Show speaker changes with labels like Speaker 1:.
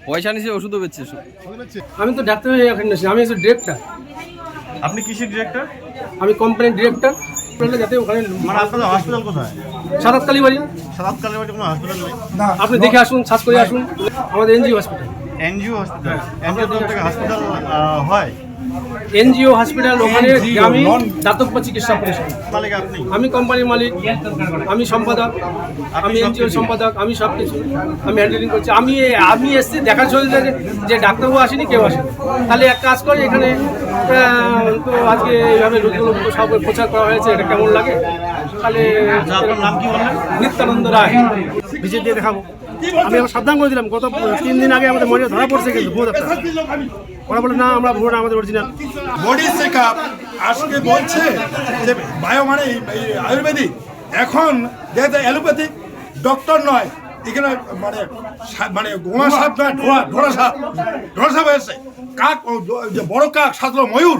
Speaker 1: পয়সা নিচে ওষুধও বেচছে।
Speaker 2: আমি তো ডাক্তার হয়ে এখানে এসেছি, আমি হচ্ছে ডিরেক্টর।
Speaker 3: আপনি কিসের ডিরেক্টর?
Speaker 2: আমি কোম্পানির ডিরেক্টর। যাতে ওখানে
Speaker 3: মানে আপনাদের হসপিটাল কোথায়?
Speaker 2: সাতাতকালী বাড়ি।
Speaker 3: সাতাতকালী বাড়ি কোনো হসপিটাল নেই?
Speaker 2: আপনি দেখে আসুন, সার্চ করে আসুন, আমাদের NGO hospital.
Speaker 3: NGO hospital? NGO থেকে হসপিটাল হয়?
Speaker 2: এনজিও হসপিটাল, ওখানে আমি দাতব্য চিকিৎসা পরিষেবা।
Speaker 3: মালিক আপনি?
Speaker 2: আমি কোম্পানির মালিক, আমি সম্পাদক, আমি এনজিওর সম্পাদক, আমি সব কিছু আমি হ্যান্ডেলিং করছি। আমি এসছি দেখার জন্য যে ডাক্তারবাবু আসেনি, কেউ আসেনি। তাহলে এক কাজ করে এখানে তো আজকে এইভাবে রোগগুলো সব প্রচার করা হয়েছে, এটা কেমন লাগে? তাহলে
Speaker 3: আপনার নাম কি বললেন?
Speaker 2: নিত্যানন্দ রায়। ভিজিট দিয়ে দেখাবো। আমি আবার সাবধান করে দিলাম, গত 3 দিন আগে আমাদের মনে ধরা পড়ছে, কিন্তু ভুয়ো ডাক্তার ওরা বলে না আমরা ভুয়ো না, আমাদের অরিজিনাল।
Speaker 4: বডি চেক আপ আজকে বলছে যে বায়ো মানে আয়ুর্বেদিক, এখন যেহেতু অ্যালোপ্যাথিক ডক্টর নয়, এখানে মানে মানে গোমা সাপ নয়, ঢোড়া সাপ এসে কাক, যে বড় কাক সাজলো ময়ূর।